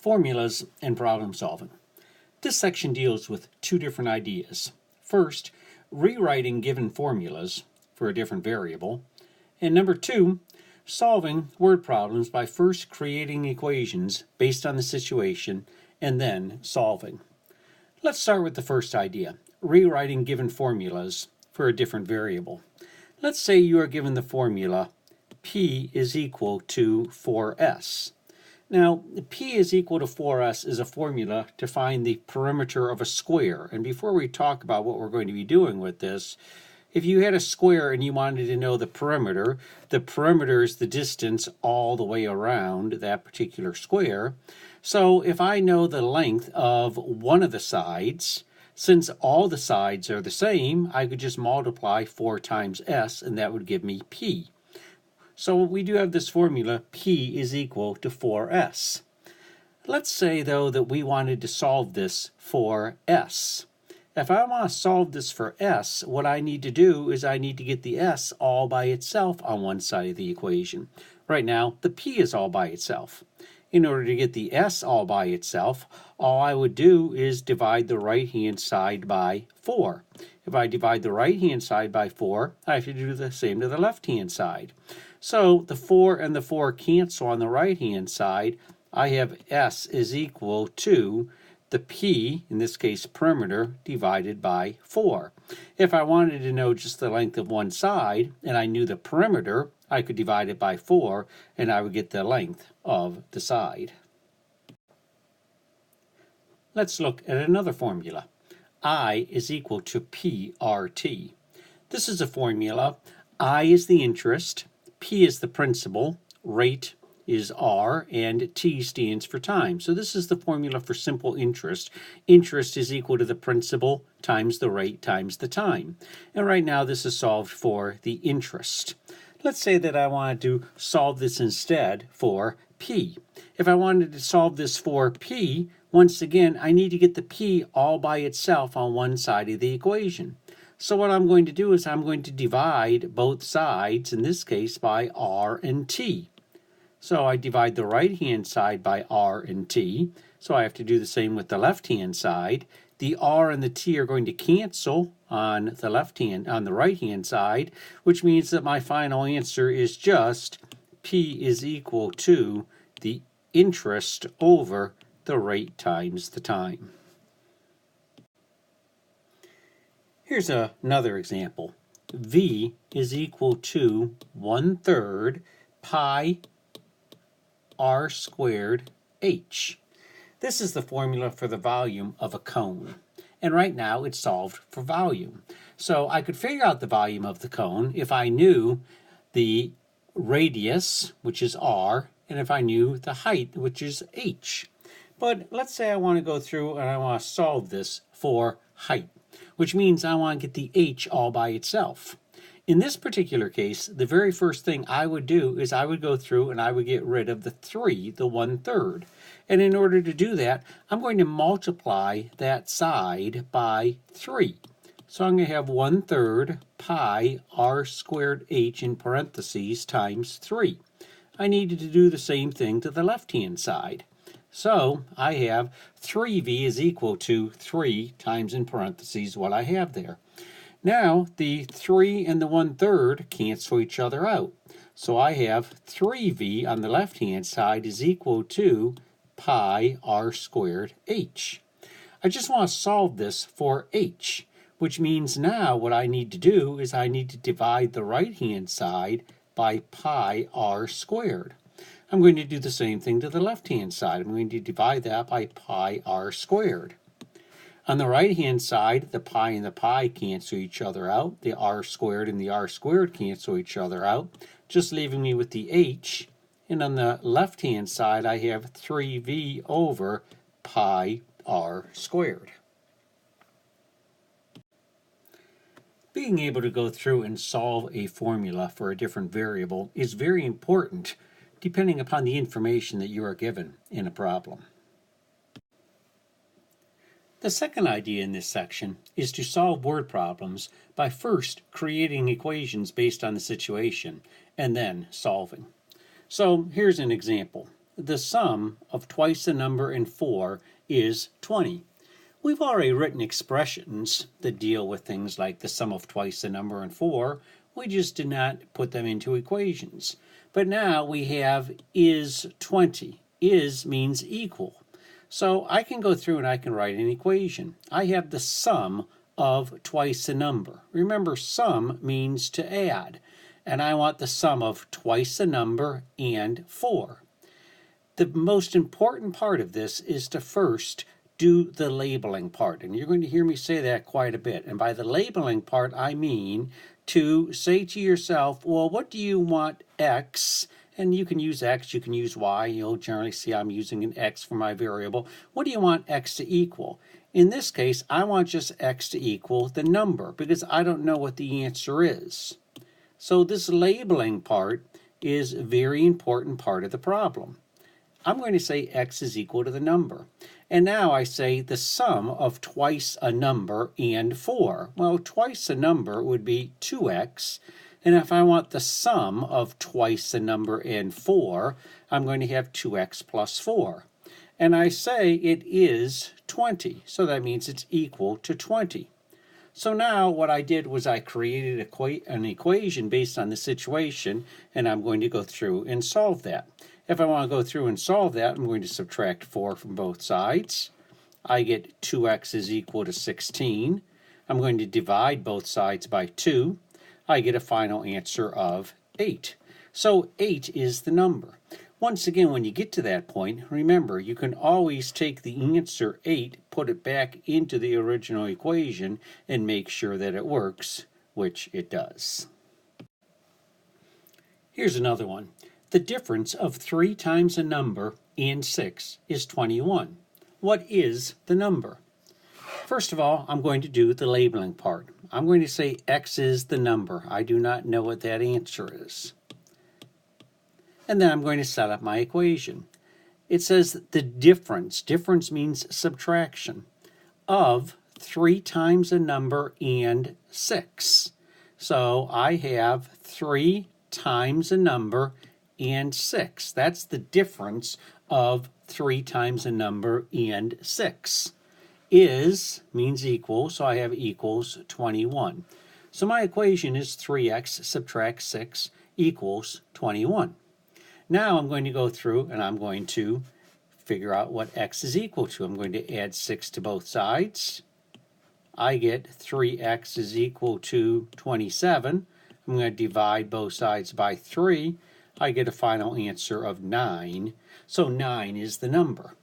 Formulas and problem solving. This section deals with two different ideas. First, rewriting given formulas for a different variable. And number two, solving word problems by first creating equations based on the situation and then solving. Let's start with the first idea, rewriting given formulas for a different variable. Let's say you are given the formula P is equal to 4s. Now, P is equal to 4s is a formula to find the perimeter of a square. And before we talk about what we're going to be doing with this, if you had a square and you wanted to know the perimeter is the distance all the way around that particular square. So if I know the length of one of the sides, since all the sides are the same, I could just multiply 4 times s, and that would give me P. So we do have this formula, P is equal to 4s. Let's say, though, that we wanted to solve this for s. If I want to solve this for s, what I need to do is I need to get the s all by itself on one side of the equation. Right now, the P is all by itself. In order to get the s all by itself, all I would do is divide the right-hand side by 4. If I divide the right-hand side by 4, I have to do the same to the left-hand side. So the 4 and the 4 cancel on the right-hand side. I have s is equal to the P, in this case perimeter, divided by 4. If I wanted to know just the length of one side, and I knew the perimeter, I could divide it by 4, and I would get the length of the side. Let's look at another formula. I is equal to PRT. This is a formula. I is the interest, P is the principal, rate is R, and T stands for time. So this is the formula for simple interest. Interest is equal to the principal times the rate times the time. And right now this is solved for the interest. Let's say that I wanted to solve this instead for P. If I wanted to solve this for P, once again, I need to get the P all by itself on one side of the equation. So what I'm going to do is I'm going to divide both sides, in this case, by R and T. So I divide the right-hand side by R and T. So I have to do the same with the left-hand side. The R and the T are going to cancel on the right-hand side, which means that my final answer is just P is equal to the interest over the rate times the time. Here's another example. V is equal to 1/3 pi r squared h. This is the formula for the volume of a cone. And right now it's solved for volume. So I could figure out the volume of the cone if I knew the radius, which is r, and if I knew the height, which is h. But let's say I want to go through and I want to solve this for height, which means I want to get the h all by itself. In this particular case, the very first thing I would do is I would go through and I would get rid of the 3, the 1/3. And in order to do that, I'm going to multiply that side by 3. So I'm going to have 1/3 pi r squared h in parentheses times 3. I needed to do the same thing to the left-hand side. So I have 3v is equal to 3 times in parentheses what I have there. Now the 3 and the 1/3 cancel each other out. So I have 3v on the left-hand side is equal to pi r squared h. I just want to solve this for h, which means now what I need to do is I need to divide the right-hand side by pi r squared. I'm going to do the same thing to the left-hand side. I'm going to divide that by pi r squared. On the right-hand side, the pi and the pi cancel each other out. The r squared and the r squared cancel each other out, just leaving me with the h. And on the left-hand side, I have 3v over pi r squared. Being able to go through and solve a formula for a different variable is very important, depending upon the information that you are given in a problem. The second idea in this section is to solve word problems by first creating equations based on the situation and then solving. So here's an example. the sum of twice the number and 4 is 20. We've already written expressions that deal with things like the sum of twice the number and 4. We just did not put them into equations. But now we have is 20. Is means equal. So I can go through and I can write an equation. I have the sum of twice the number. Remember, sum means to add. And I want the sum of twice the number and 4. The most important part of this is to first do the labeling part. And you're going to hear me say that quite a bit. And by the labeling part, I mean to say to yourself, well, what do you want x? And you can use x, you can use y. You'll generally see I'm using an x for my variable. What do you want x to equal? In this case, I want just x to equal the number because I don't know what the answer is. So this labeling part is a very important part of the problem. I'm going to say x is equal to the number. And now I say the sum of twice a number and 4. Well, twice a number would be 2x. And if I want the sum of twice a number and 4, I'm going to have 2x plus 4. And I say it is 20. So that means it's equal to 20. So now what I did was I created an equation based on the situation, and I'm going to go through and solve that. If I want to go through and solve that, I'm going to subtract 4 from both sides. I get 2x is equal to 16. I'm going to divide both sides by 2. I get a final answer of 8. So 8 is the number. Once again, when you get to that point, remember, you can always take the answer 8, put it back into the original equation, and make sure that it works, which it does. Here's another one. The difference of 3 times a number and 6 is 21. What is the number? First of all, I'm going to do the labeling part. I'm going to say x is the number. I do not know what that answer is. And then I'm going to set up my equation. It says the difference. Difference means subtraction of 3 times a number and 6. So I have 3 times a number and 6. That's the difference of 3 times a number and 6. Is means equal, so I have equals 21. So my equation is 3x subtract 6 equals 21. Now I'm going to go through and I'm going to figure out what x is equal to. I'm going to add 6 to both sides. I get 3x is equal to 27. I'm going to divide both sides by 3. I get a final answer of 9. So 9 is the number.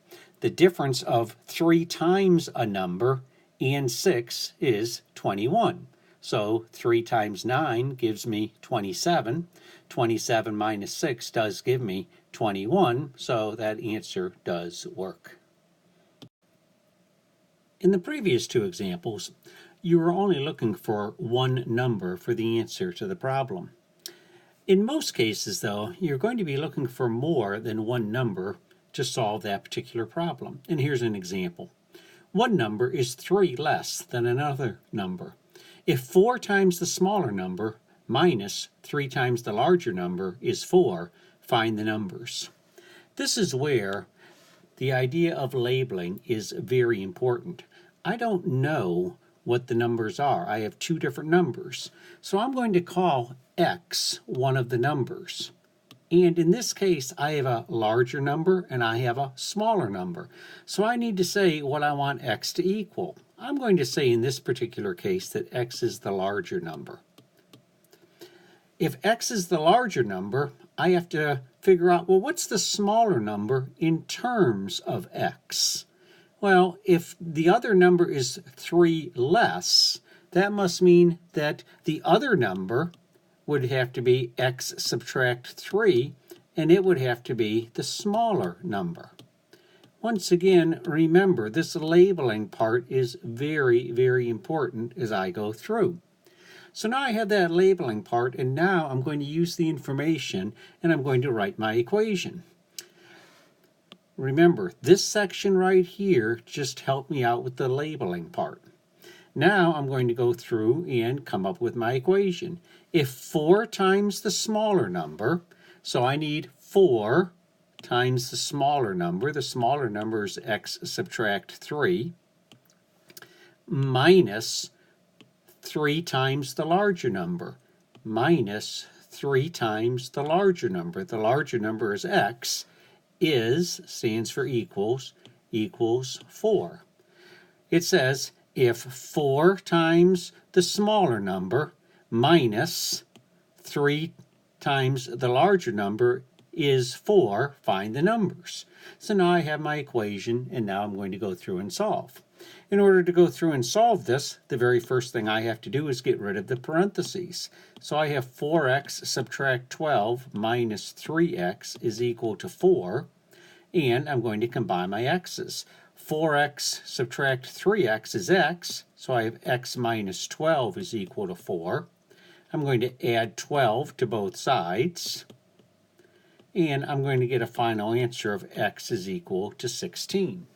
The difference of 3 times a number and 6 is 21. So 3 times 9 gives me 27. 27 minus 6 does give me 21, so that answer does work. In the previous 2 examples, you were only looking for one number for the answer to the problem. In most cases, though, you're going to be looking for more than one number to solve that particular problem. And here's an example. One number is 3 less than another number. If 4 times the smaller number minus 3 times the larger number is 4, find the numbers. This is where the idea of labeling is very important. I don't know what the numbers are. I have 2 different numbers. So I'm going to call x one of the numbers. And in this case, I have a larger number and I have a smaller number. So I need to say what I want x to equal. I'm going to say in this particular case that x is the larger number. If x is the larger number, I have to figure out, well, what's the smaller number in terms of x? Well, if the other number is 3 less, that must mean that the other number would have to be x subtract 3, and it would have to be the smaller number. Once again, remember, this labeling part is very, very important as I go through. So now I have that labeling part, and now I'm going to use the information, and I'm going to write my equation. Remember, this section right here just helped me out with the labeling part. Now I'm going to go through and come up with my equation. If 4 times the smaller number, so I need 4 times the smaller number. The smaller number is x subtract 3 minus 3 times the larger number, minus 3 times the larger number. The larger number is x, stands for equals 4. It says if 4 times the smaller number minus 3 times the larger number is 4, find the numbers. So now I have my equation, and now I'm going to go through and solve. In order to go through and solve this, the very first thing I have to do is get rid of the parentheses. So I have 4x subtract 12 minus 3x is equal to 4, and I'm going to combine my x's. 4x subtract 3x is x, so I have x minus 12 is equal to 4. I'm going to add 12 to both sides, and I'm going to get a final answer of x is equal to 16.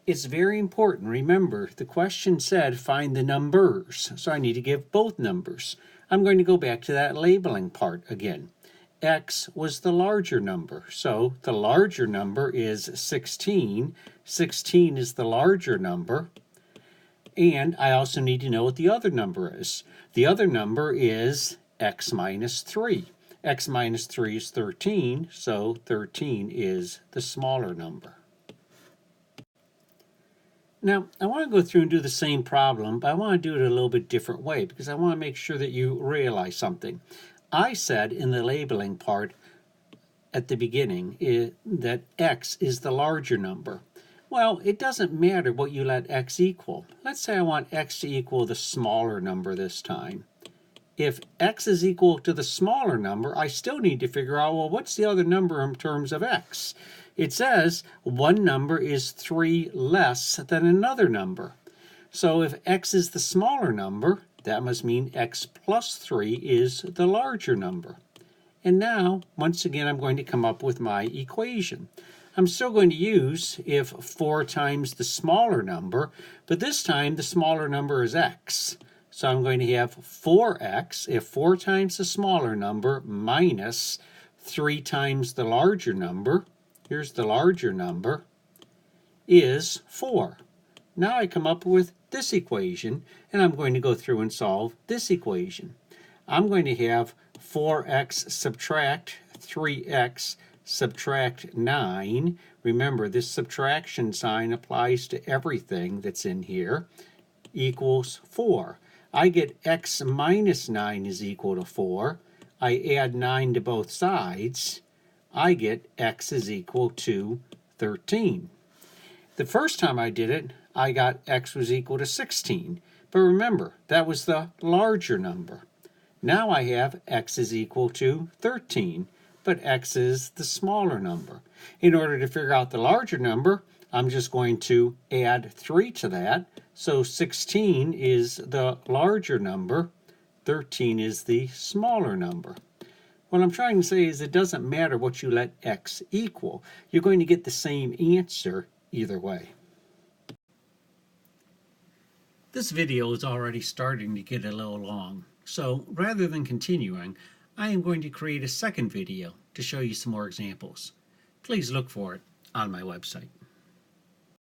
It's very important. Remember, the question said find the numbers, so I need to give both numbers. I'm going to go back to that labeling part again. X was the larger number, so the larger number is 16. 16 is the larger number, and I also need to know what the other number is. The other number is x minus 3. X minus 3 is 13, so 13 is the smaller number. Now, I want to go through and do the same problem, but I want to do it a little bit different way because I want to make sure that you realize something. I said in the labeling part at the beginning that x is the larger number. Well, it doesn't matter what you let x equal. Let's say I want x to equal the smaller number this time. If x is equal to the smaller number, I still need to figure out, well, what's the other number in terms of x? It says one number is 3 less than another number. So if x is the smaller number, that must mean x plus 3 is the larger number. And now, once again, I'm going to come up with my equation. I'm still going to use if 4 times the smaller number, but this time the smaller number is x. So I'm going to have 4x, if 4 times the smaller number, minus 3 times the larger number, here's the larger number, is 4. Now I come up with this equation, and I'm going to go through and solve this equation. I'm going to have 4x subtract 3x subtract 9. Remember, this subtraction sign applies to everything that's in here, equals 4. I get x minus 9 is equal to 4. I add 9 to both sides. I get x is equal to 13. The first time I did it, I got x was equal to 16. But remember, that was the larger number. Now I have x is equal to 13, but x is the smaller number. In order to figure out the larger number, I'm just going to add 3 to that. So 16 is the larger number, 13 is the smaller number. What I'm trying to say is it doesn't matter what you let x equal. You're going to get the same answer either way. This video is already starting to get a little long, so rather than continuing, I am going to create a second video to show you some more examples. Please look for it on my website.